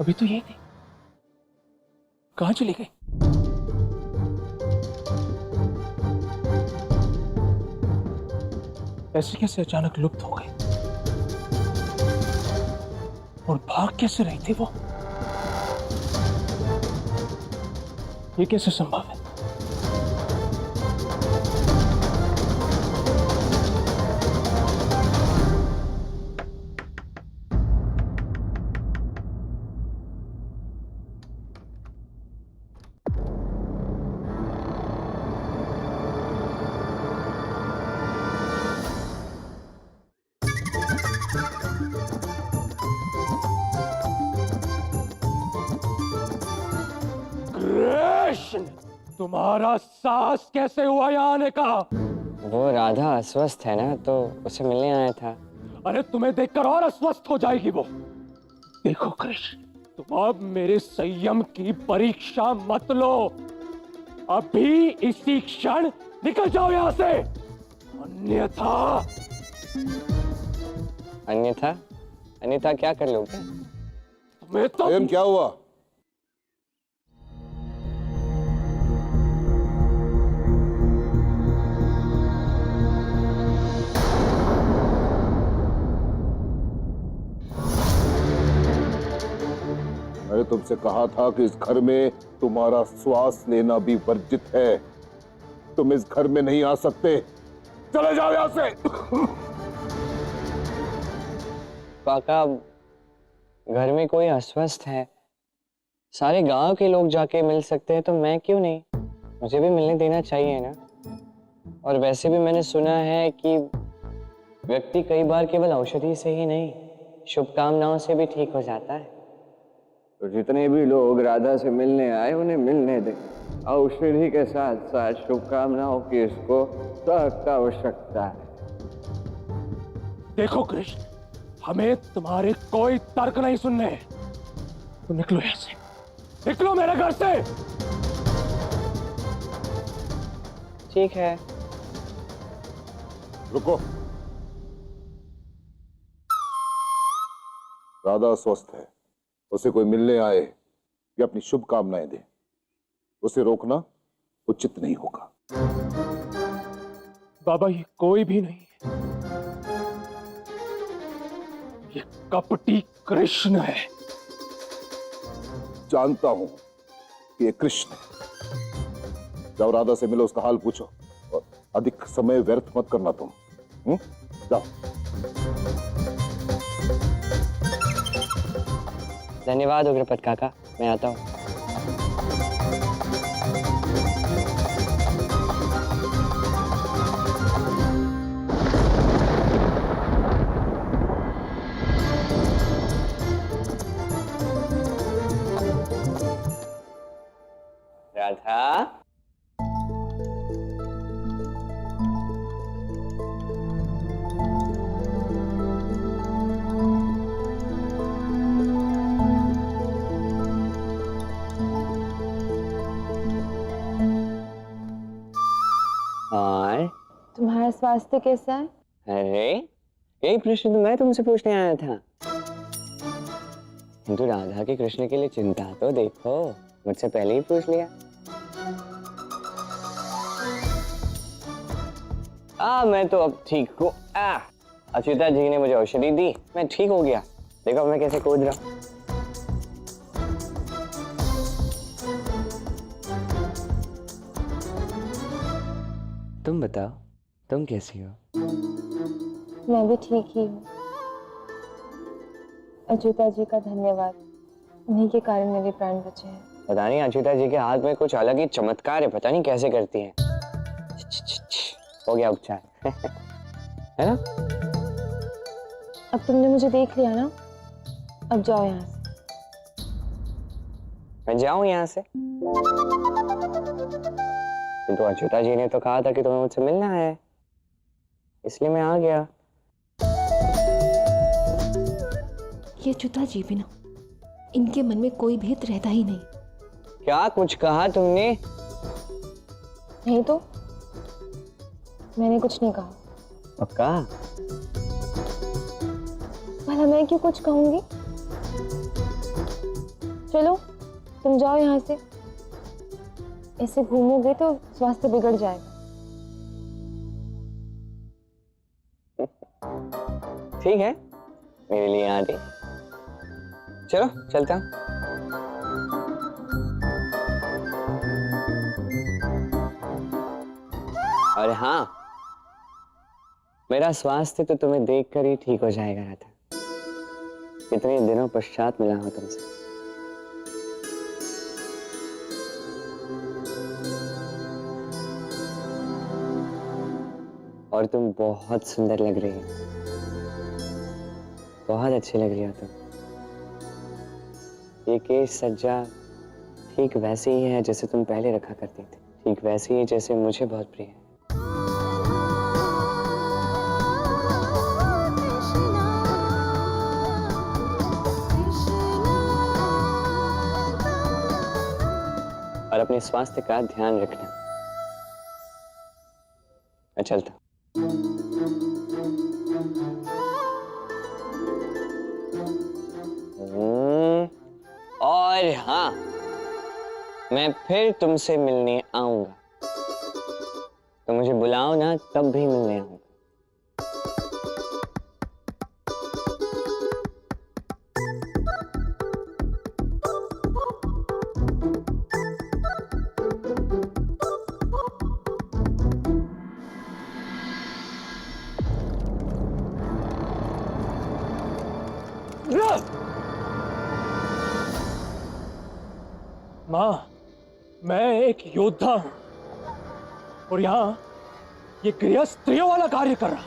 अभी तो यही थी, कहां चली गई? ऐसे कैसे अचानक लुप्त हो गई? और भाग कैसे रही थी वो? ये कैसे संभव है? कृष्ण, तुम्हारा साहस कैसे हुआ यहाँ आने का? वो राधा अस्वस्थ है ना, तो उसे मिलने आया था। अरे तुम्हें देखकर और अस्वस्थ हो जाएगी वो। देखो कृष्ण, तुम अब मेरे संयम की परीक्षा मत लो। अभी इसी क्षण निकल जाओ यहाँ से, अन्यथा अन्यथा अन्यथा क्या कर लोगे? तुम्हें तो प्रेम क्या हुआ? मैंने तुमसे कहा था कि इस घर में तुम्हारा श्वास लेना भी वर्जित है। तुम इस घर में नहीं आ सकते। चले जाओ यहां से। काका, घर में कोई अस्वस्थ है, सारे गांव के लोग जाके मिल सकते हैं, तो मैं क्यों नहीं? मुझे भी मिलने देना चाहिए ना। और वैसे भी मैंने सुना है कि व्यक्ति कई बार केवल औषधि से ही नहीं, शुभकामनाओं से भी ठीक हो जाता है। तो जितने भी लोग राधा से मिलने आए उन्हें मिलने दें। औषधि के साथ साथ शुभकामनाओं की इसको सख्त आवश्यकता है। देखो कृष्ण, हमें तुम्हारे कोई तर्क नहीं सुनने हैं। तुम निकलो यहां से, निकलो मेरे घर से। ठीक है। रुको। राधा स्वस्थ है, उसे कोई मिलने आए या अपनी शुभकामनाएं दे, उसे रोकना उचित नहीं होगा। बाबा, ये कोई भी नहीं है, ये कपटी कृष्ण है। जानता हूं कि ये कृष्ण है। जाओ राधा से मिलो, उसका हाल पूछो, और अधिक समय व्यर्थ मत करना तुम। जाओ। धन्यवाद उग्रपद काका, मैं आता हूँ। राधा, और तुम्हारा स्वास्थ्य कैसा है? अरे, यही प्रश्न तो मैं तुमसे पूछने आया था। किंतु राधा के कृष्ण के लिए चिंता तो देखो, मुझसे पहले ही पूछ लिया। मैं तो अब ठीक हूँ। अच्युता जी ने मुझे औषधि दी, मैं ठीक हो गया। देखो मैं कैसे कूद रहा हूँ। तुम बताओ, तुम कैसी हो? मैं भी ठीक ही हूँ। अच्युता जी का धन्यवाद, उन्हीं के कारण मेरे प्राण बचे हैं। पता नहीं अच्युता जी के हाथ में कुछ अलग ही चमत्कार है, पता नहीं कैसे करती हैं। हो गया उपचार। है ना? अब तुमने मुझे देख लिया ना, अब जाओ यहाँ से। मैं जाऊं यहाँ से? किंतु अच्युता जी ने तो कहा था कि तुम्हें मुझसे मिलना है, इसलिए मैं आ गया। ये अच्युता जी भी ना, इनके मन में कोई भेद रहता ही नहीं। क्या कुछ कहा तुमने? नहीं तो मैंने कुछ नहीं कहा। पक्का? भला मैं क्यों कुछ कहूंगी? चलो तुम जाओ यहाँ से, ऐसे घूमोगे तो स्वास्थ्य बिगड़ जाएगा। ठीक है, मेरे लिए आ गई। चलो चलता हूँ। और हाँ, मेरा स्वास्थ्य तो तुम्हें देखकर ही ठीक हो जाएगा राधा। कितने दिनों पश्चात मिला हूं तुमसे। और तुम बहुत सुंदर लग रही हो, बहुत अच्छी लग रही हो तुम। ये केश सज्जा ठीक वैसे ही है जैसे तुम पहले रखा करती थी, ठीक वैसे ही जैसे मुझे बहुत प्रिय है। और अपने स्वास्थ्य का ध्यान रखना। मैं चलता हूं। और हाँ, मैं फिर तुमसे मिलने आऊंगा। तो मुझे बुलाओ ना, तब भी मिलने आऊंगा। माँ, मैं एक योद्धा हूं और यहाँ ये गृह स्त्रियों वाला कार्य कर रहा,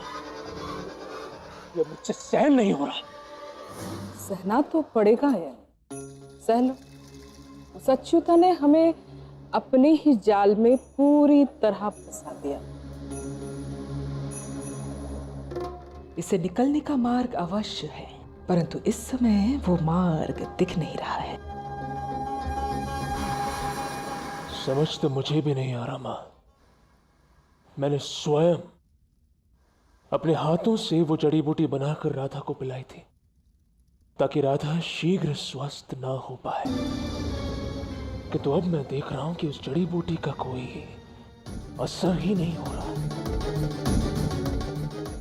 ये मुझसे सहन नहीं हो रहा। सहना तो पड़ेगा यार, सह लो। सच्युता ने हमें अपने ही जाल में पूरी तरह फंसा दिया। इसे निकलने का मार्ग अवश्य है, परंतु इस समय वो मार्ग दिख नहीं रहा है। समझ तो मुझे भी नहीं आ रहा माँ। मैंने स्वयं अपने हाथों से वो जड़ी बूटी बनाकर राधा को पिलाई थी ताकि राधा शीघ्र स्वस्थ ना हो पाए, किंतु अब मैं देख रहा हूं कि उस जड़ी बूटी का कोई असर ही नहीं हो रहा।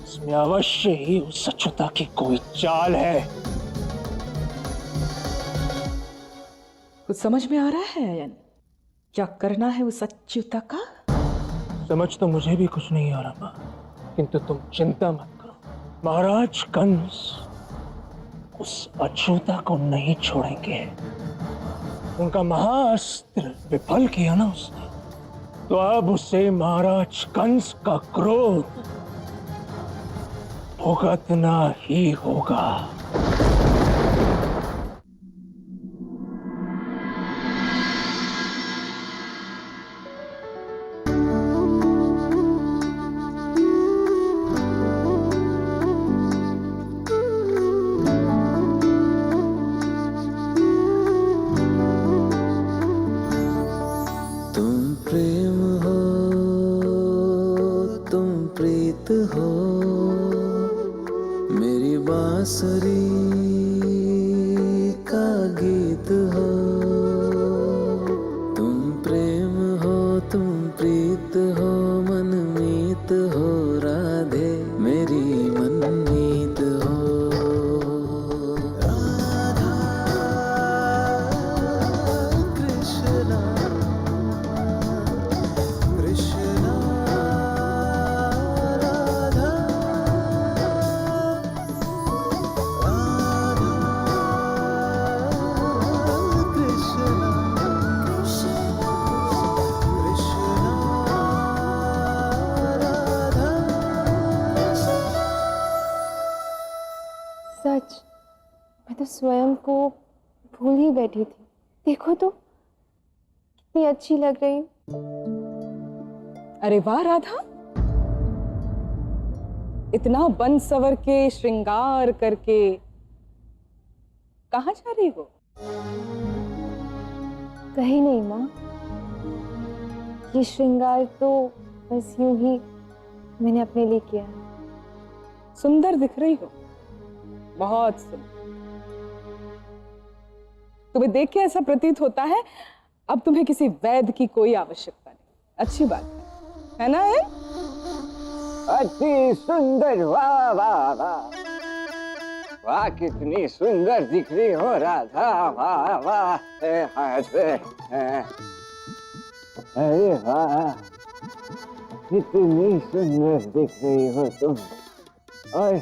इसमें अवश्य ही उस सच्युता की कोई चाल है। कुछ समझ में आ रहा है अयन? क्या करना है उस सच्युता का? समझ तो मुझे भी कुछ नहीं आ रहा माँ, किंतु तुम चिंता मत करो। महाराज कंस उस अछूता को नहीं छोड़ेंगे। उनका महाअस्त्र विफल किया ना उसने, तो अब उसे महाराज कंस का क्रोध भुगतना ही होगा। तुम प्रेम हो, तुम प्रीत हो, मेरी बांसुरी का गीत हो। तुम प्रेम हो, तुम प्रीत हो, मनमीत हो राधे, मेरी मनमीत हो। राधा कृष्णा कृष्णा राधा राधा कृष्णा कृष्णा राधा। सच, मैं तो स्वयं को भूल ही बैठी थी। देखो तो कितनी अच्छी लग रही हूँ। अरे वाह राधा, इतना बन सवर के श्रृंगार करके कहाँ जा रही हो? कहीं नहीं माँ, ये श्रृंगार तो बस यूं ही मैंने अपने लिए किया है। सुंदर दिख रही हो, बहुत सुंदर। तुम्हें देख के ऐसा प्रतीत होता है अब तुम्हें किसी वैद्य की कोई आवश्यकता नहीं। अच्छी बात है ना? है अति सुंदर, वाह वाह वाह वाह, कितनी सुंदर दिख रही हो राधा, वाह वाह। अरे वाह, कितनी सुंदर दिख रही हो तुम, और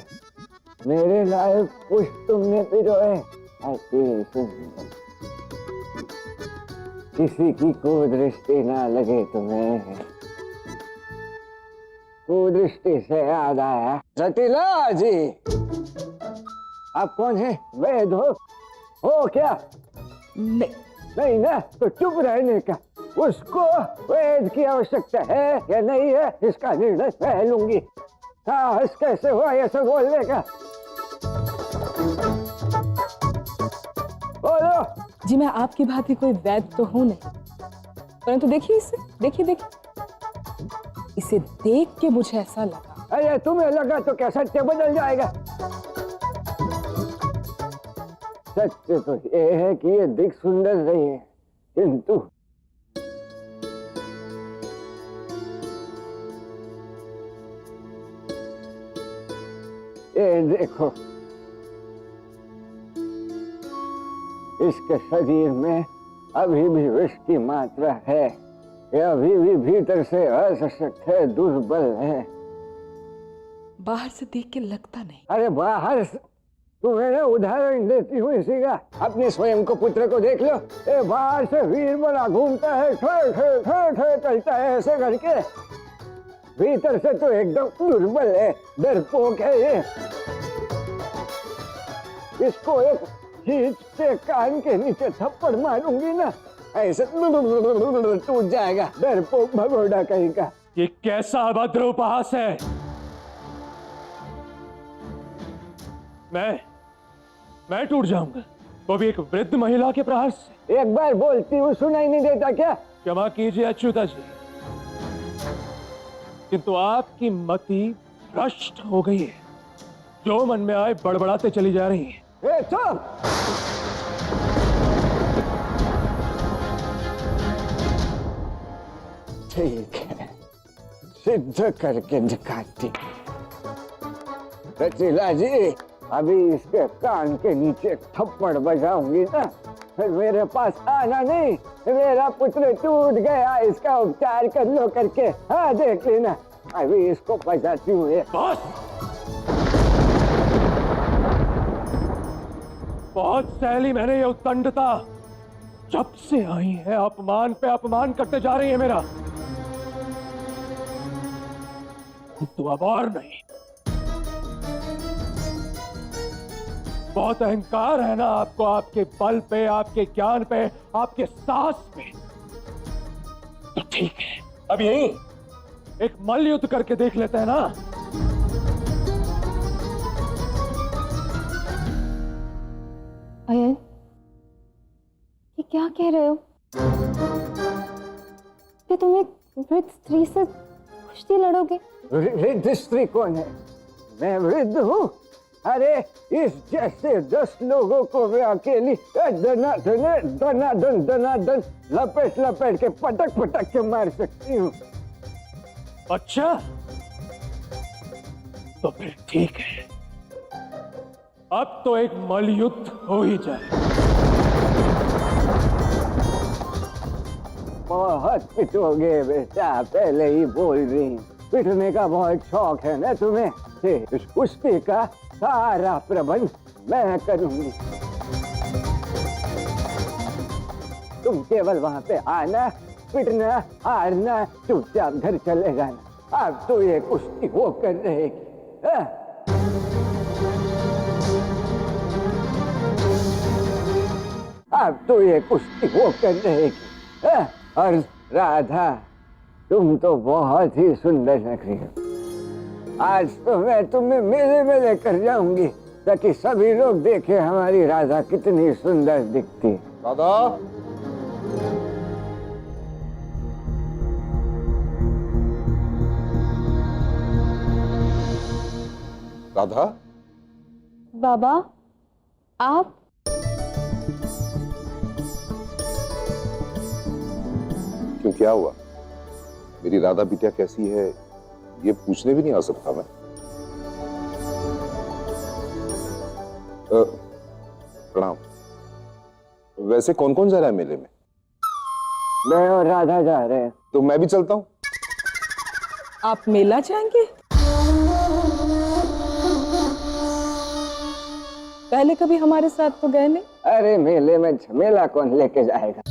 मेरे लायक पुष्प तुमने पिरोए। अति सुंदर, किसी की कुदृष्टि ना लगे तुम्हें। कुदृष्टि से याद आया, रतीला जी आप कौन है? वैद हो क्या? नहीं ना, तो चुप रहने का। उसको वैद की आवश्यकता है या नहीं है, इसका निर्णय मैं लूंगी। साहस कैसे हुआ ये सब बोलने का? बोलो। जी मैं आपकी भांति कोई वैद्य तो हूं नहीं, परंतु देखिए इसे, देखिए इसे देख के मुझे ऐसा लगा। अरे तुम्हें लगा तो क्या सत्य बदल जाएगा? सत्य तो ये है कि ये दिख सुंदर नहीं है, किंतु ये देखो, इसके शरीर में अभी भी विष की मात्रा है। ये अभी भी भीतर से असशक्त है, दुर्बल है। बाहर से देख के लगता नहीं। अरे बाहर से तुम्हें ना उदाहरण देती हूँ इसी का, अपने स्वयं को पुत्र को देख लो। ये बाहर से वीर बना घूमता है, ठे ठे ठे ठे चलता है ऐसे करके, भीतर से तो एकदम दुर्बल है, डरपोक है ये। इसको एक खींच के कान के नीचे थप्पड़ मारूंगी ना, ऐसे टूट जाएगा, डरपोक भगोड़ा कहीं का। ये कैसा अभद्र उपहास है? मैं टूट जाऊंगा, वो भी एक वृद्ध महिला के प्रहार से। एक बार बोलती हूँ सुनाई नहीं देता क्या? क्षमा कीजिए अच्युता जी, किंतु आपकी मति भ्रष्ट हो गई है। जो मन में आए बड़बड़ाते चली जा रही है। चुप! ठीक है, सिद्ध करके दिखाती। रचीला जी, अभी इसके कान के नीचे थप्पड़ बजाऊंगी ना, फिर मेरे पास आना नहीं। मेरा पुत्र टूट गया, इसका उपचार कर लो करके। हाँ देख लेना, अभी इसको बजाती हूँ। बहुत सहली मैंने ये उत्तंडता, जब से आई है अपमान पे अपमान करते जा रही है मेरा। तो अब और नहीं। बहुत अहंकार है ना आपको, आपके बल पे, आपके ज्ञान पे, आपके साहस पे। तो ठीक है, अब यही एक मल्ल युद्ध करके देख लेते हैं ना। अयन, ये क्या कह रहे हो? कि तुम एक वृद्ध स्त्री से कुश्ती लड़ोगे? वृद्ध स्त्री कौन है? मैं वृद्ध हूँ? अरे इस जैसे 10 लोगों को मैं अकेली दनादन लपेट के पटक के मार सकती हूँ। अच्छा, तो फिर ठीक है, अब तो एक मल्ल युद्ध हो ही जाए। बहुत पिटोगे बेटा, पहले ही बोल रही। पिटने का बहुत शौक है ना तुम्हें? इस कुश्ती का सारा प्रबंध मैं करूंगी। तुम केवल वहां पे आना, पिटना, हारना, चुपचाप घर चले जाना। अब तो ये कुश्ती हो कर रहेगी। अब तो ये कुश्ती हो कर रहेगी। और राधा, तुम तो बहुत ही सुंदर लग रही हो। आज तो मैं तुम्हें मेले में लेकर जाऊंगी, ताकि सभी लोग देखें हमारी राधा कितनी सुंदर दिखती। राधा, राधा, बाबा, आप? क्यों, क्या हुआ? मेरी राधा बिटिया कैसी है ये पूछने भी नहीं आ सकता मैं? प्रणाम। वैसे कौन कौन जा रहा है मेले में? मैं और राधा जा रहे हैं। तो मैं भी चलता हूँ। आप मेला जाएंगे? पहले कभी हमारे साथ तो गए नहीं। अरे मेले में झमेला कौन लेके जाएगा?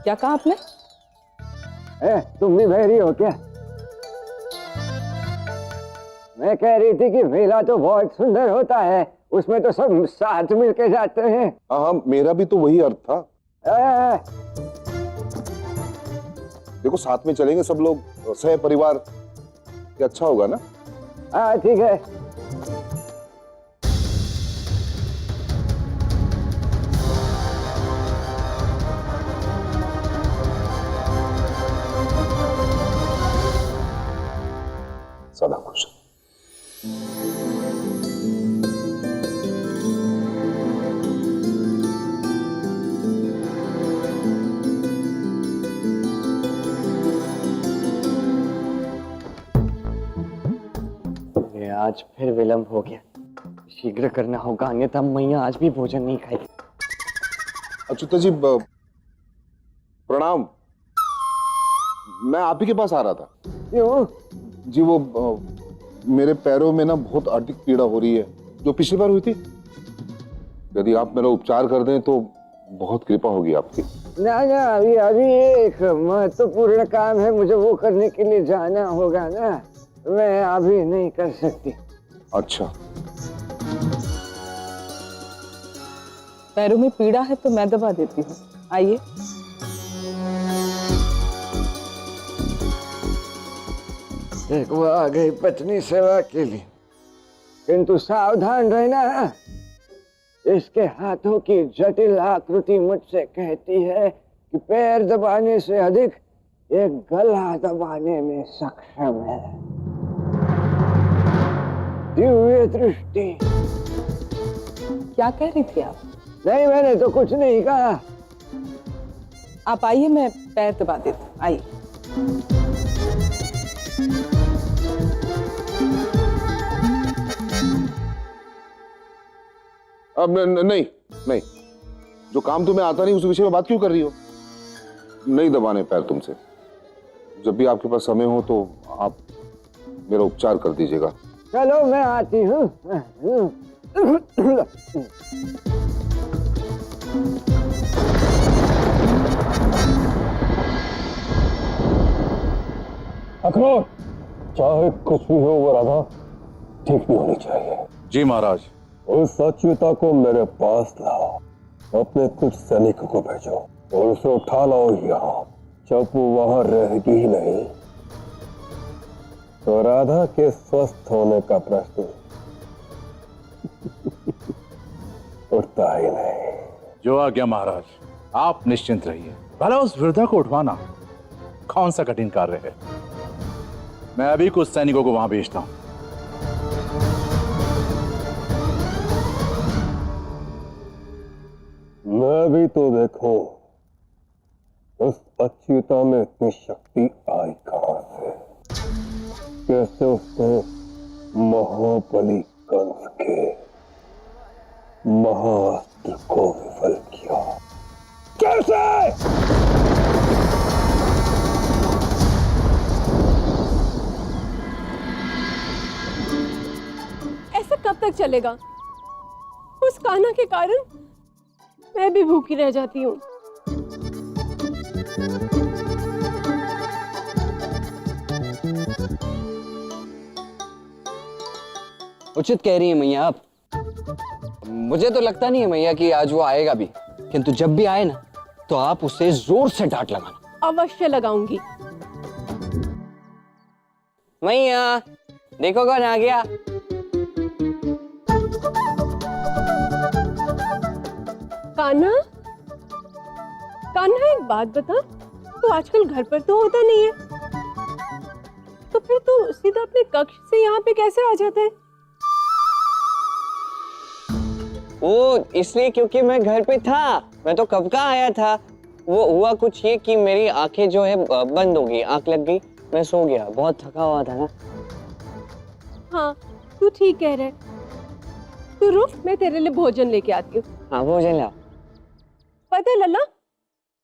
क्या कहा आपने? तुम भी बहरी हो क्या? मैं कह रही थी कि मेला तो बहुत सुंदर होता है, उसमें तो सब साथ मिलके जाते हैं। हाँ, मेरा भी तो वही अर्थ था। देखो, साथ में चलेंगे सब लोग, सह परिवार, ये अच्छा होगा ना? हाँ ठीक है। सदा खुश। आज फिर विलंब हो गया, शीघ्र करना होगा, अन्यथा मैया आज भी भोजन नहीं खाएगी। अच्युता जी प्रणाम। मैं आप ही के पास आ रहा था। क्यों? जी वो मेरे पैरों में ना बहुत अधिक पीड़ा हो रही है, जो पिछली बार हुई थी। यदि आप मेरा उपचार कर दें तो बहुत कृपा होगी आपकी। ना ना, अभी अभी एक महत्वपूर्ण काम है, मुझे वो करने के लिए जाना होगा ना, मैं अभी नहीं कर सकती। अच्छा। पैरों में पीड़ा है तो मैं दबा देती हूँ, आइए। एक वो आ गई पत्नी सेवा के लिए, किंतु सावधान रहना, इसके हाथों की जटिल आकृति मुझसे कहती है कि पैर दबाने से अधिक एक गला दबाने में सक्षम है। दिव्य दृष्टि। क्या कह रही थी आप? नहीं, मैंने तो कुछ नहीं कहा। आप आइए, मैं पैर दबा देती हूँ, आइए। अब नहीं नहीं, जो काम तुम्हें आता नहीं उस विषय में बात क्यों कर रही हो? नहीं दबाने पैर तुमसे। जब भी आपके पास समय हो तो आप मेरा उपचार कर दीजिएगा। चलो मैं आती हूँ। अखरोट, चाहे कुछ भी हो वो राधा ठीक भी होनी चाहिए। जी महाराज। उस अच्युता को मेरे पास लाओ, अपने कुछ सैनिकों को भेजो और उसे उठा लाओ यहाँ। जब वो वहां रहेगी ही नहीं तो राधा के स्वस्थ होने का प्रश्न उठता ही नहीं। जो आज्ञा महाराज, आप निश्चिंत रहिए। भला उस वृद्धा को उठवाना कौन सा कठिन कार्य है। मैं अभी कुछ सैनिकों को वहां भेजता हूं। मैं भी तो देखो उस अच्युता में इतनी शक्ति आई कहां से? कैसे उसने महाबली कंस के महाअस्त्र को विफल किया? कैसे? ऐसा कब तक चलेगा? उस कान्हा के कारण मैं भी भूखी रह जाती हूँ। उचित कह रही है मैया आप। मुझे तो लगता नहीं है मैया कि आज वो आएगा भी, किंतु जब भी आए ना तो आप उसे जोर से डांट लगाना। अवश्य लगाऊंगी। मैया देखो कौन आ गया। कान्हा, कान्हा एक बात बता, तू आजकल घर पर तो होता नहीं है, तो फिर तू सीधा अपने कक्ष से यहाँ पे कैसे आ जाता है? वो इसलिए क्योंकि मैं घर पे था, मैं तो कब का आया था। वो हुआ कुछ ये कि मेरी आंखें जो है बंद हो गई, आंख लग गई, मैं सो गया, बहुत थका हुआ था ना। हाँ तू ठीक कह रहा है। तू रुक, मैं तेरे लिए भोजन लेके आती हूँ। हाँ भोजन लाओ। पता है लल्ला,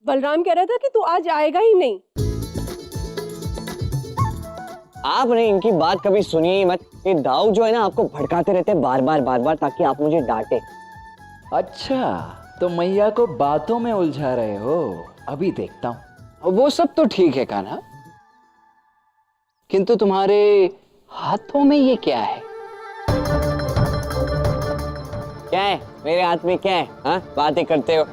बलराम कह रहा था कि तू आज आएगा ही नहीं। आपने इनकी बात कभी सुनी ही मत। ये दाऊ जो है ना आपको भड़काते रहते हैं बार बार ताकि आप मुझे डांटे। अच्छा, तो मैया को बातों में उलझा रहे हो, अभी देखता हूं। वो सब तो ठीक है कान्हा, किंतु तुम्हारे हाथों में ये क्या है? क्या है मेरे हाथ में, क्या है? हाँ बातें करते हो।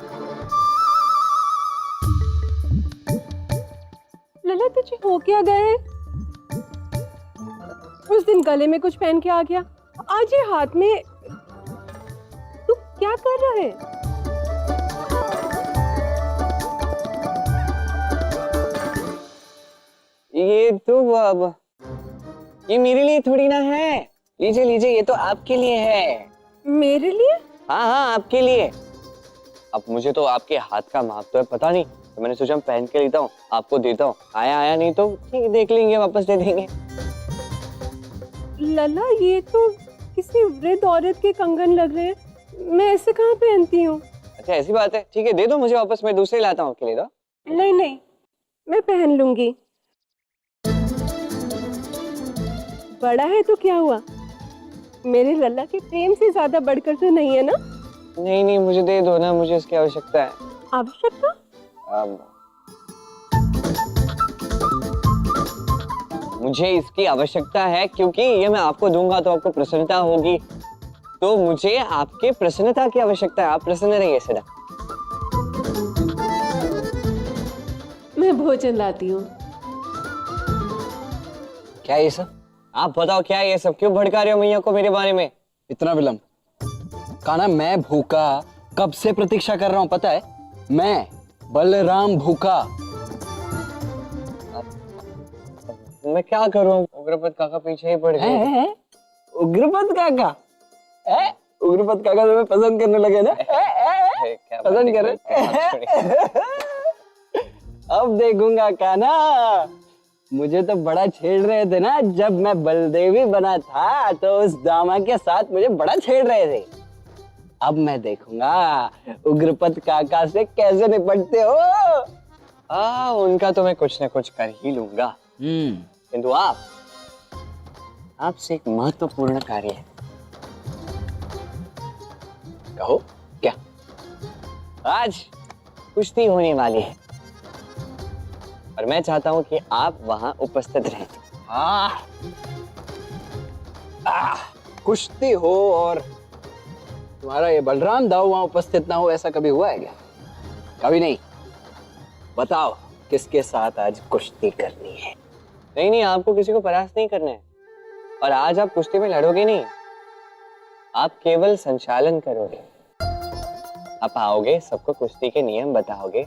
लल्ला तुझे हो क्या गया है? उस दिन गले में कुछ पहन के आ गया, आज ये हाथ में। तू क्या कर रहा है? ये तो अब ये मेरे लिए थोड़ी ना है। लीजिए लीजिए, ये तो आपके लिए है। मेरे लिए? हाँ हाँ आपके लिए। अब मुझे तो आपके हाथ का माप तो है पता नहीं, तो मैंने सोचा मैं पहन के लेता हूँ, आपको देता हूँ। आया नहीं तो ठीक है, देख लेंगे, वापस दे देंगे। लल्ला ये तो किसी वृद्ध औरत के कंगन लग रहे हैं, मैं ऐसे कहाँ पहनती हूँ? अच्छा ऐसी बात है, ठीक है दे दो मुझे वापस, मैं दूसरे लाता हूँ आपके लिए। दो। नहीं नहीं, मैं पहन लूंगी। बड़ा है तो क्या हुआ, मेरे लल्ला के प्रेम से ज्यादा बढ़कर तो नहीं है ना? नहीं नहीं मुझे दे दो ना, मुझे इसकी आवश्यकता है। आवश्यकता? मुझे इसकी आवश्यकता है क्योंकि ये मैं आपको दूंगा तो आपको प्रसन्नता होगी, तो मुझे आपके प्रसन्नता की आवश्यकता है। आप प्रसन्न रहिए सदा। मैं भोजन लाती हूँ। क्या ये सब? आप बताओ क्या है ये सब, क्यों भड़का रहे हो मैया को मेरे बारे में? इतना विलंब? कान्हा मैं भूखा कब से प्रतीक्षा कर रहा हूं पता है? मैं बलराम भूखा। मैं क्या करूं, उग्रपद काका पीछे ही पड़ गए। उग्रपद काका? उग्रपद काका तुम्हें पसंद करने लगे ना? पसंद कर रहे? अब देखूंगा कान्हा, मुझे तो बड़ा छेड़ रहे थे ना जब मैं बलदेवी बना था, तो उस दामा के साथ मुझे बड़ा छेड़ रहे थे। अब मैं देखूंगा उग्रपद काका से कैसे निपटते हो। उनका तो मैं कुछ न कुछ कर ही लूंगा, किंतु आपसे एक महत्वपूर्ण कार्य है। कहो क्या? आज कुश्ती होने वाली है और मैं चाहता हूं कि आप वहां उपस्थित रहें। कुश्ती हो और तुम्हारा ये बलराम दाऊ वहां उपस्थित ना हो, ऐसा कभी हुआ है क्या? कभी नहीं। बताओ किसके साथ आज कुश्ती करनी है? नहीं आपको किसी को परास्त नहीं करना है, और आज आप कुश्ती में लड़ोगे नहीं, आप केवल संचालन करोगे। आप आओगे, सबको कुश्ती के नियम बताओगे,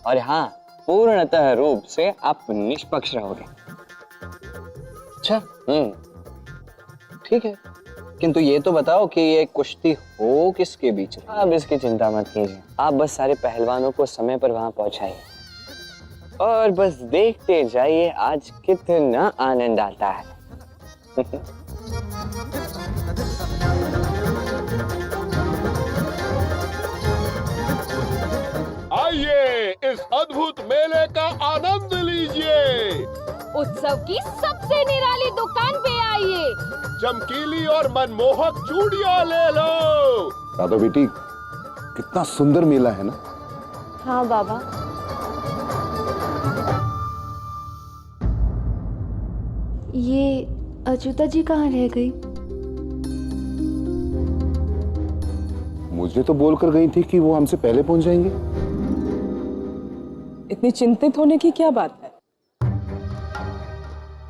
और हाँ पूर्णतः रूप से आप निष्पक्ष रहोगे। अच्छा ठीक है, किंतु ये तो बताओ कि ये कुश्ती हो किसके बीच में? आप इसकी चिंता मत कीजिए, आप बस सारे पहलवानों को समय पर वहां पहुंचाइए और बस देखते जाइए आज कितना आनंद आता है। आइए इस अद्भुत मेले का आनंद लीजिए। उत्सव की सबसे निराली दुकान पे आइए, चमकीली और मनमोहक चूड़ियां ले लो। दादा बेटी कितना सुंदर मेला है ना? हाँ बाबा। ये अच्युता जी कहाँ रह गई? मुझे तो बोलकर गई थी कि वो हमसे पहले पहुंच जाएंगे। इतनी चिंतित होने की क्या बात है?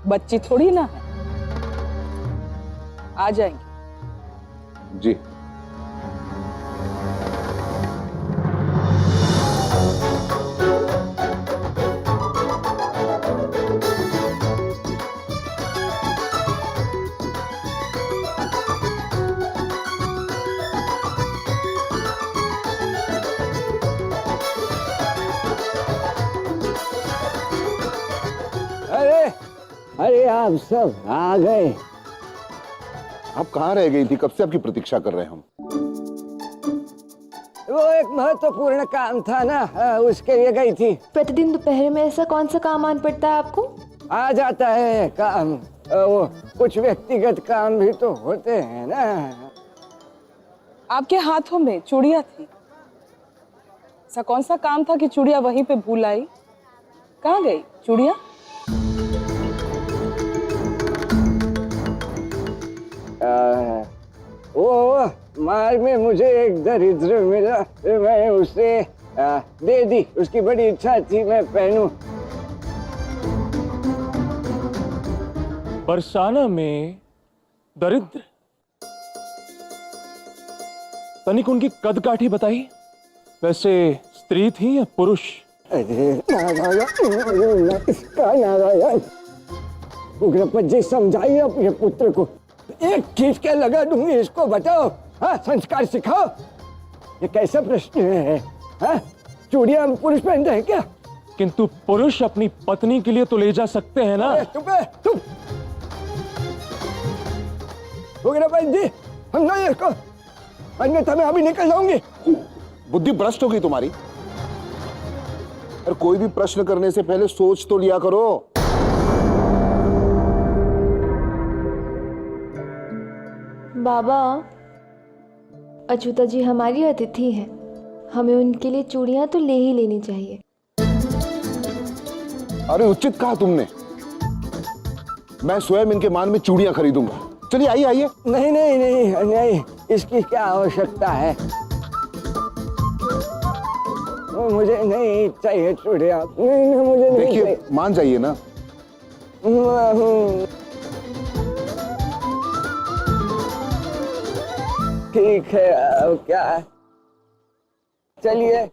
बच्ची थोड़ी ना है, आ जाएंगी। जी अरे अरे आप सब आ गए। आप कहाँ रह गई थी? कब से आपकी प्रतीक्षा कर रहे हैं हम। वो एक महत्वपूर्ण काम था ना, उसके लिए गई थी। प्रतिदिन दोपहर में ऐसा कौन सा काम आन पड़ता है आपको? आ जाता है काम, वो कुछ व्यक्तिगत काम भी तो होते हैं ना। आपके हाथों में चूड़ियां थी, ऐसा कौन सा काम था कि चूड़ियां वहीं पे भूल आई? कहाँ गई चूड़ियां? वो मार्ग में मुझे एक दरिद्र मिला, मैं उसे दे दी। उसकी बड़ी इच्छा थी मैं पहनूं। बरसाना में दरिद्र? तनिक उनकी कद काठी बताई। वैसे स्त्री थी या पुरुष? अरे नारायण, इसका नारायण। उग्रपत जी समझाइए अपने पुत्र को। एक चीज क्या लगा दूंगी इसको, बताओ। हाँ, संस्कार सिखाओ। ये कैसा प्रश्न है? हाँ, चूड़ियां पुरुष पहनते हैं क्या? किंतु पुरुष अपनी पत्नी के लिए तो ले जा सकते हैं ना। तुम उग्रपत जी समझाइए इसको, अन्यथा मैं अभी निकल जाऊंगी। बुद्धि भ्रष्ट हो गई तुम्हारी। और कोई भी प्रश्न करने से पहले सोच तो लिया करो। बाबा, अच्युता जी हमारी अतिथि हैं, हमें उनके लिए चूड़ियां तो ले ही लेनी चाहिए। अरे उचित कहा तुमने। मैं स्वयं इनके मान में चूड़ियां खरीदूंगा। चलिए आइए आइए। नहीं नहीं नहीं नहीं, इसकी क्या आवश्यकता है? मुझे नहीं चाहिए चूड़ियां। नहीं, मुझे नहीं देखिए, चाहिए। मान जाइए ना। ठीक है, अब क्या है? चलिए।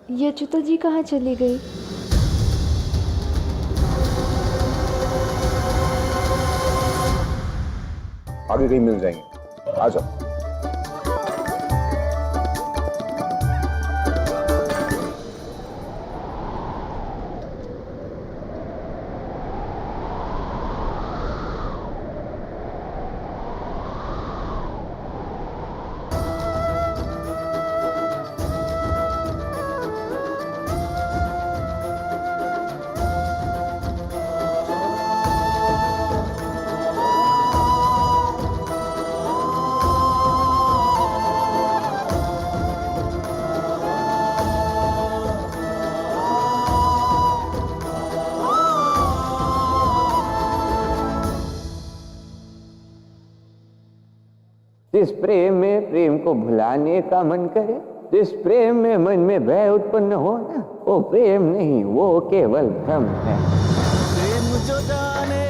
ये अच्युता जी कहाँ चली गई? आगे कहीं मिल जाएंगे, आ जाओ। जिस प्रेम में प्रेम को भुलाने का मन करे, जिस प्रेम में मन में भय उत्पन्न हो ना, वो प्रेम नहीं, वो केवल भ्रम है। प्रेम जो जाने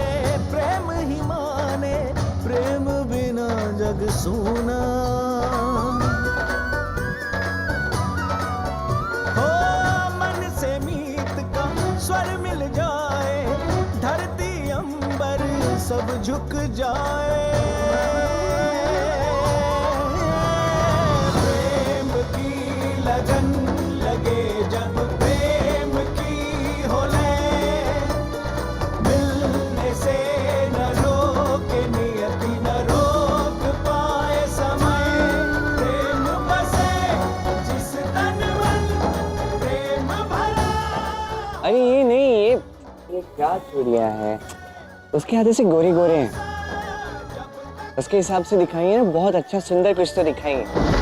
प्रेम ही माने, प्रेम बिना जग सूना। हो मन से मीत का स्वर मिल जाए, धरती अंबर सब झुक जाए। लगन लगे जब प्रेम की होले, मिलने से न रोके नियति, न रोक पाए समय। प्रेम बसे जिस तन मन, प्रेम भरा। अरे ये नहीं, ये क्या चूड़ियां है? उसके आधे से गोरे गोरे हैं। उसके हिसाब से दिखाइए ना, बहुत अच्छा सुंदर कुछ तो दिखाइए।